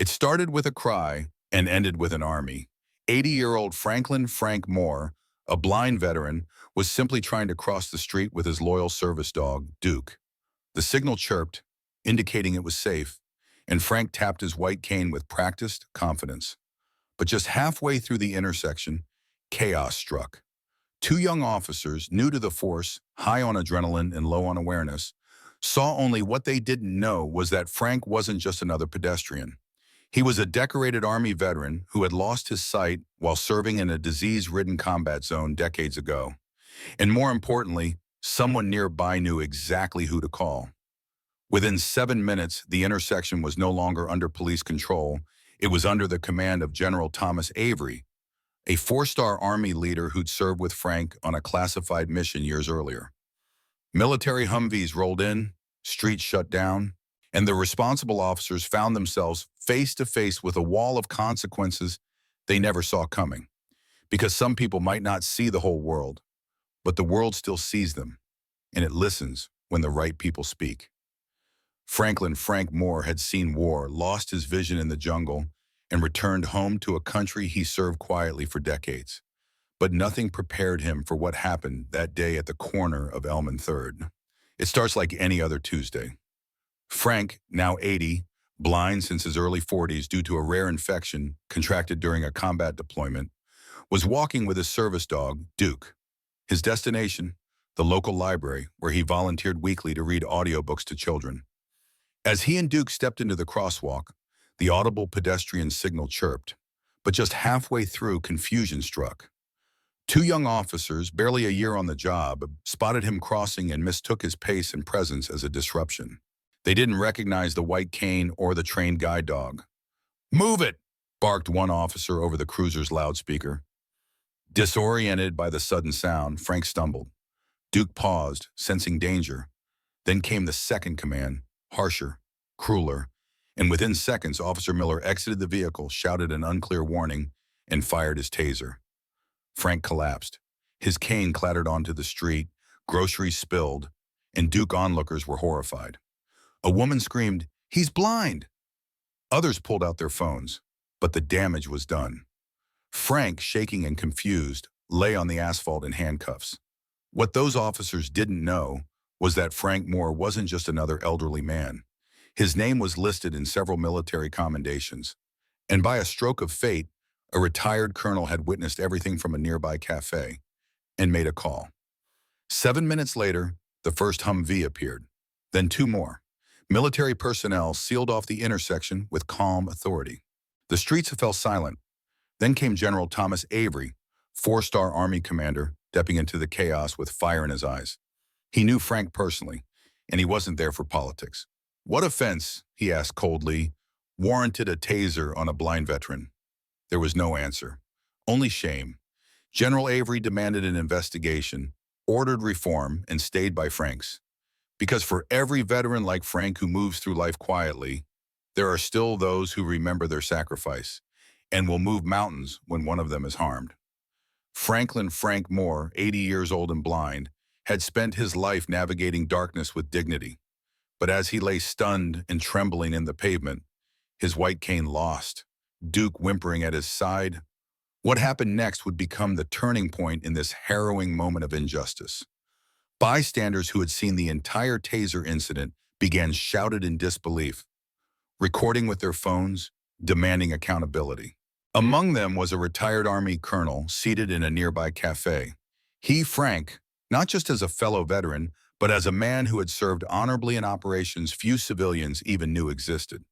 It started with a cry and ended with an army. 80-year-old Franklin Frank Moore, a blind veteran, was simply trying to cross the street with his loyal service dog, Duke. The signal chirped, indicating it was safe, and Frank tapped his white cane with practiced confidence. But just halfway through the intersection, chaos struck. Two young officers, new to the force, high on adrenaline and low on awareness, saw only what they didn't know was that Frank wasn't just another pedestrian. He was a decorated Army veteran who had lost his sight while serving in a disease-ridden combat zone decades ago. And more importantly, someone nearby knew exactly who to call. Within 7 minutes, the intersection was no longer under police control. It was under the command of General Thomas Avery, a four-star Army leader who'd served with Frank on a classified mission years earlier. Military Humvees rolled in, streets shut down, and the responsible officers found themselves face to face with a wall of consequences they never saw coming. Because some people might not see the whole world, but the world still sees them, and it listens when the right people speak. Franklin Frank Moore had seen war, lost his vision in the jungle, and returned home to a country he served quietly for decades. But nothing prepared him for what happened that day at the corner of Elm and 3rd. It starts like any other Tuesday. Frank, now 80, blind since his early 40s due to a rare infection contracted during a combat deployment, was walking with his service dog, Duke. His destination, the local library, where he volunteered weekly to read audiobooks to children. As he and Duke stepped into the crosswalk, the audible pedestrian signal chirped, but just halfway through, confusion struck. Two young officers, barely a year on the job, spotted him crossing and mistook his pace and presence as a disruption. They didn't recognize the white cane or the trained guide dog. "Move it!" barked one officer over the cruiser's loudspeaker. Disoriented by the sudden sound, Frank stumbled. Duke paused, sensing danger. Then came the second command, harsher, crueler, and within seconds, Officer Miller exited the vehicle, shouted an unclear warning, and fired his taser. Frank collapsed. His cane clattered onto the street, groceries spilled, and Duke onlookers were horrified. A woman screamed, "He's blind!" Others pulled out their phones, but the damage was done. Frank, shaking and confused, lay on the asphalt in handcuffs. What those officers didn't know was that Frank Moore wasn't just another elderly man. His name was listed in several military commendations, and by a stroke of fate, a retired colonel had witnessed everything from a nearby cafe and made a call. 7 minutes later, the first Humvee appeared, then two more. Military personnel sealed off the intersection with calm authority. The streets fell silent. Then came General Thomas Avery, four-star Army commander, stepping into the chaos with fire in his eyes. He knew Frank personally, and he wasn't there for politics. "What offense," he asked coldly, "warranted a taser on a blind veteran?" There was no answer, only shame. General Avery demanded an investigation, ordered reform, and stayed by Frank's. Because for every veteran like Frank who moves through life quietly, there are still those who remember their sacrifice and will move mountains when one of them is harmed. Franklin Frank Moore, 80 years old and blind, had spent his life navigating darkness with dignity. But as he lay stunned and trembling in the pavement, his white cane lost, Duke whimpering at his side, what happened next would become the turning point in this harrowing moment of injustice. Bystanders who had seen the entire taser incident began shouted in disbelief, recording with their phones, demanding accountability. Among them was a retired Army colonel seated in a nearby cafe. He, Frank, not just as a fellow veteran, but as a man who had served honorably in operations few civilians even knew existed.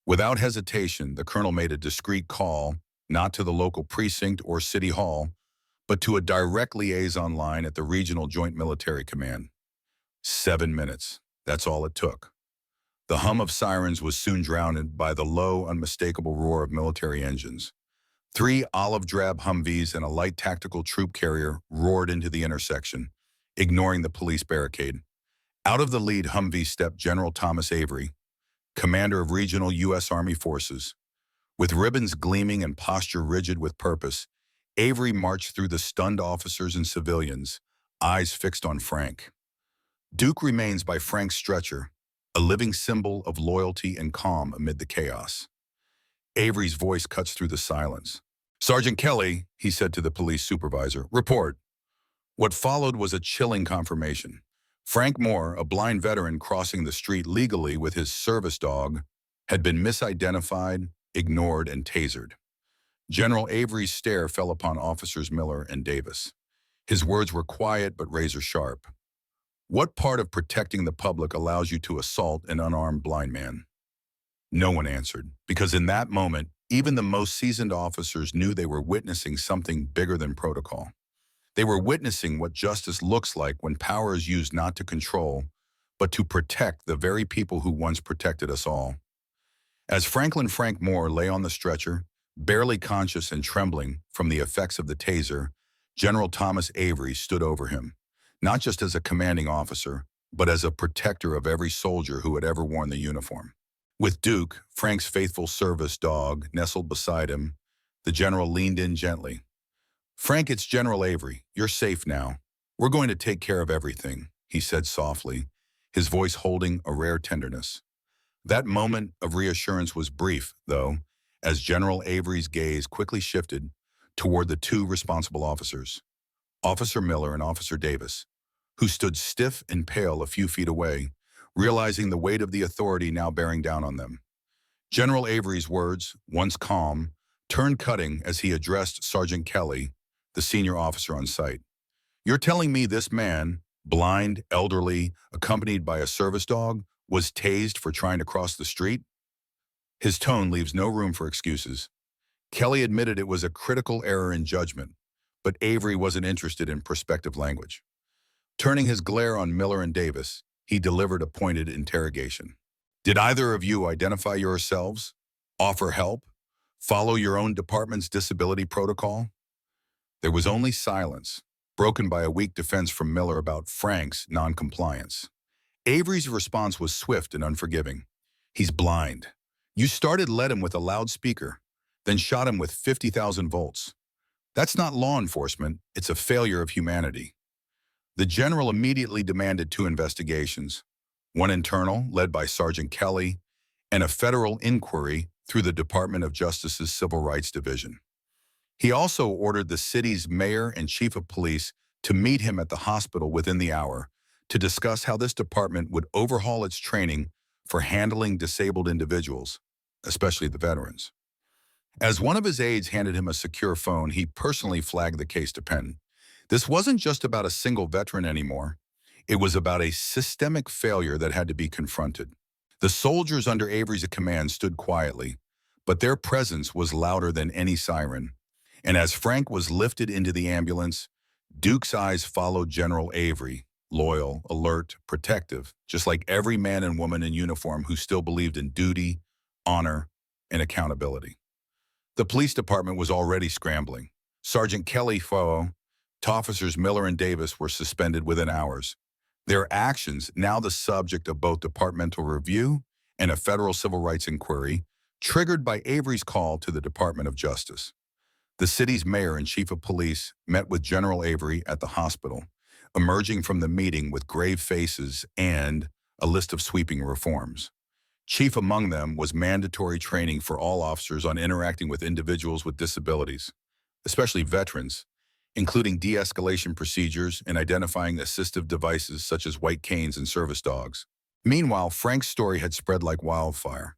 Without hesitation, the colonel made a discreet call, not to the local precinct or city hall, but to a direct liaison line at the Regional Joint Military Command. 7 minutes, that's all it took. The hum of sirens was soon drowned by the low, unmistakable roar of military engines. 3 olive-drab Humvees and a light tactical troop carrier roared into the intersection, ignoring the police barricade. Out of the lead Humvee stepped General Thomas Avery, commander of regional U.S. Army forces. With ribbons gleaming and posture rigid with purpose, Avery marched through the stunned officers and civilians, eyes fixed on Frank. Duke remains by Frank's stretcher, a living symbol of loyalty and calm amid the chaos. Avery's voice cuts through the silence. "Sergeant Kelly," he said to the police supervisor, "report." What followed was a chilling confirmation. Frank Moore, a blind veteran crossing the street legally with his service dog, had been misidentified, ignored, and tasered. General Avery's stare fell upon Officers Miller and Davis. His words were quiet but razor sharp. "What part of protecting the public allows you to assault an unarmed blind man?" No one answered, because in that moment, even the most seasoned officers knew they were witnessing something bigger than protocol. They were witnessing what justice looks like when power is used not to control, but to protect the very people who once protected us all. As Frank Moore lay on the stretcher, barely conscious and trembling from the effects of the taser, General Thomas Avery stood over him, not just as a commanding officer, but as a protector of every soldier who had ever worn the uniform. With Duke, Frank's faithful service dog, nestled beside him, the general leaned in gently. "Frank, it's General Avery. You're safe now. We're going to take care of everything," he said softly, his voice holding a rare tenderness. That moment of reassurance was brief, though, as General Avery's gaze quickly shifted toward the two responsible officers, Officer Miller and Officer Davis, who stood stiff and pale a few feet away, realizing the weight of the authority now bearing down on them. General Avery's words, once calm, turned cutting as he addressed Sergeant Kelly, the senior officer on site. "You're telling me this man, blind, elderly, accompanied by a service dog, was tased for trying to cross the street?" His tone leaves no room for excuses. Kelly admitted it was a critical error in judgment, but Avery wasn't interested in prospective language. Turning his glare on Miller and Davis, he delivered a pointed interrogation. "Did either of you identify yourselves, offer help, follow your own department's disability protocol?" There was only silence, broken by a weak defense from Miller about Frank's noncompliance. Avery's response was swift and unforgiving. "He's blind. You led him with a loudspeaker, then shot him with 50,000 volts. That's not law enforcement, it's a failure of humanity." The general immediately demanded two investigations, one internal, led by Sergeant Kelly, and a federal inquiry through the Department of Justice's Civil Rights Division. He also ordered the city's mayor and chief of police to meet him at the hospital within the hour to discuss how this department would overhaul its training for handling disabled individuals, especially the veterans. As one of his aides handed him a secure phone, he personally flagged the case to Penn. This wasn't just about a single veteran anymore. It was about a systemic failure that had to be confronted. The soldiers under Avery's command stood quietly, but their presence was louder than any siren. And as Frank was lifted into the ambulance, Duke's eyes followed General Avery, loyal, alert, protective, just like every man and woman in uniform who still believed in duty, honor, and accountability. The police department was already scrambling. Sergeant Kelly to Officers Miller and Davis were suspended within hours. Their actions, now the subject of both departmental review and a federal civil rights inquiry, triggered by Avery's call to the Department of Justice. The city's mayor and chief of police met with General Avery at the hospital, emerging from the meeting with grave faces and a list of sweeping reforms. Chief among them was mandatory training for all officers on interacting with individuals with disabilities, especially veterans, including de-escalation procedures and identifying assistive devices such as white canes and service dogs. Meanwhile, Frank's story had spread like wildfire.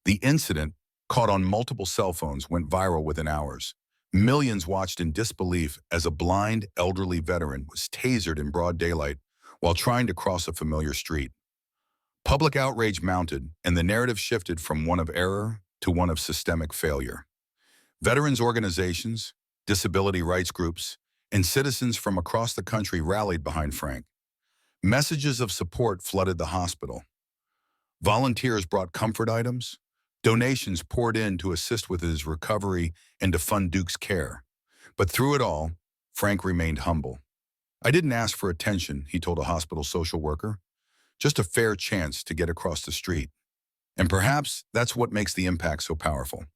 The incident, caught on multiple cell phones, went viral within hours. Millions watched in disbelief as a blind, elderly veteran was tasered in broad daylight while trying to cross a familiar street. Public outrage mounted, and the narrative shifted from one of error to one of systemic failure. Veterans organizations, disability rights groups, and citizens from across the country rallied behind Frank. Messages of support flooded the hospital. Volunteers brought comfort items. Donations poured in to assist with his recovery and to fund Duke's care. But through it all, Frank remained humble. "I didn't ask for attention," he told a hospital social worker. "Just a fair chance to get across the street." And perhaps that's what makes the impact so powerful.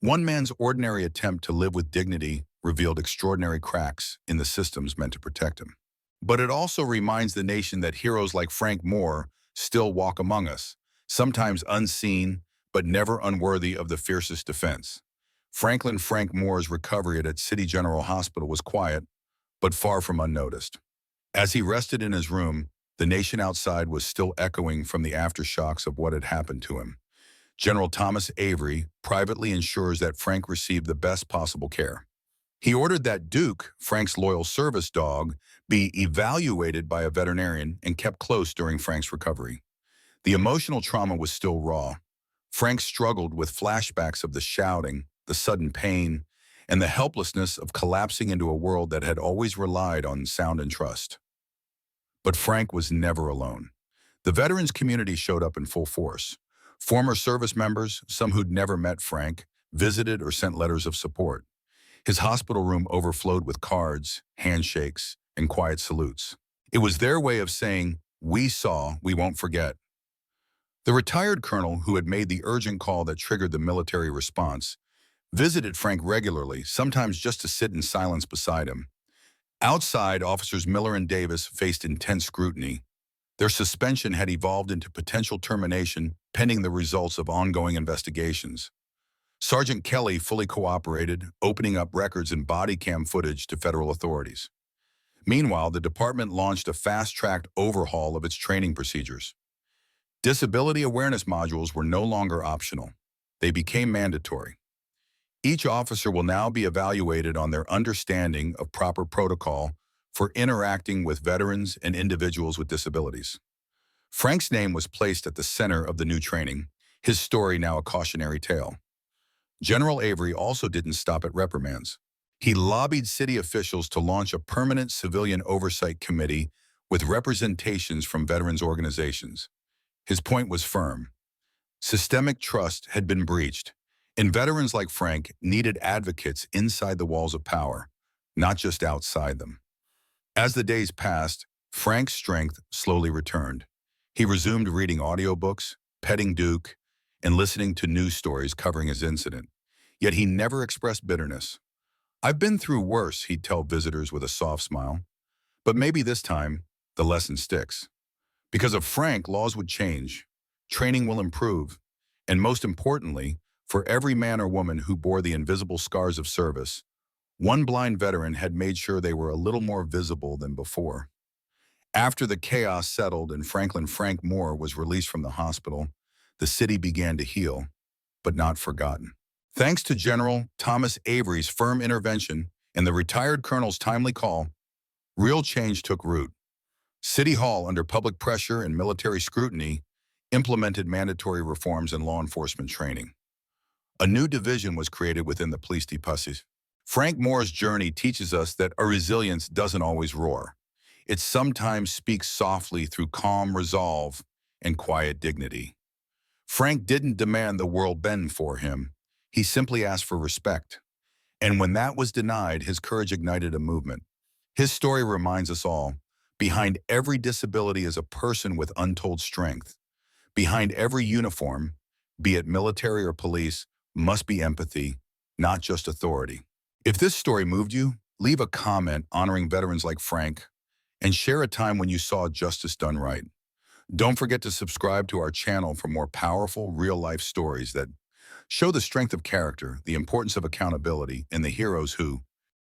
One man's ordinary attempt to live with dignity revealed extraordinary cracks in the systems meant to protect him. But it also reminds the nation that heroes like Frank Moore still walk among us, sometimes unseen, but never unworthy of the fiercest defense. Franklin Frank Moore's recovery at City General Hospital was quiet, but far from unnoticed. As he rested in his room, the nation outside was still echoing from the aftershocks of what had happened to him. General Thomas Avery privately ensures that Frank received the best possible care. He ordered that Duke, Frank's loyal service dog, be evaluated by a veterinarian and kept close during Frank's recovery. The emotional trauma was still raw. Frank struggled with flashbacks of the shouting, the sudden pain, and the helplessness of collapsing into a world that had always relied on sound and trust. But Frank was never alone. The veterans community showed up in full force. Former service members, some who'd never met Frank, visited or sent letters of support. His hospital room overflowed with cards, handshakes, and quiet salutes. It was their way of saying, "We saw, we won't forget." The retired colonel who had made the urgent call that triggered the military response visited Frank regularly, sometimes just to sit in silence beside him. Outside, officers Miller and Davis faced intense scrutiny. Their suspension had evolved into potential termination pending the results of ongoing investigations. Sergeant Kelly fully cooperated, opening up records and body cam footage to federal authorities. Meanwhile, the department launched a fast-tracked overhaul of its training procedures. Disability awareness modules were no longer optional. They became mandatory. Each officer will now be evaluated on their understanding of proper protocol for interacting with veterans and individuals with disabilities. Frank's name was placed at the center of the new training, his story now a cautionary tale. General Avery also didn't stop at reprimands. He lobbied city officials to launch a permanent civilian oversight committee with representations from veterans organizations. His point was firm. Systemic trust had been breached, and veterans like Frank needed advocates inside the walls of power, not just outside them. As the days passed, Frank's strength slowly returned. He resumed reading audiobooks, petting Duke, and listening to news stories covering his incident. Yet he never expressed bitterness. "I've been through worse," he'd tell visitors with a soft smile. But maybe this time, the lesson sticks. Because of Frank, laws would change, training will improve, and most importantly, for every man or woman who bore the invisible scars of service, one blind veteran had made sure they were a little more visible than before. After the chaos settled and Franklin Frank Moore was released from the hospital, the city began to heal, but not forgotten. Thanks to General Thomas Avery's firm intervention and the retired colonel's timely call, real change took root. City Hall, under public pressure and military scrutiny, implemented mandatory reforms in law enforcement training. A new division was created within the police department. Frank Moore's journey teaches us that our resilience doesn't always roar. It sometimes speaks softly through calm resolve and quiet dignity. Frank didn't demand the world bend for him. He simply asked for respect. And when that was denied, his courage ignited a movement. His story reminds us all, behind every disability is a person with untold strength. Behind every uniform, be it military or police, must be empathy, not just authority. If this story moved you, leave a comment honoring veterans like Frank and share a time when you saw justice done right. Don't forget to subscribe to our channel for more powerful, real-life stories that show the strength of character, the importance of accountability, and the heroes who,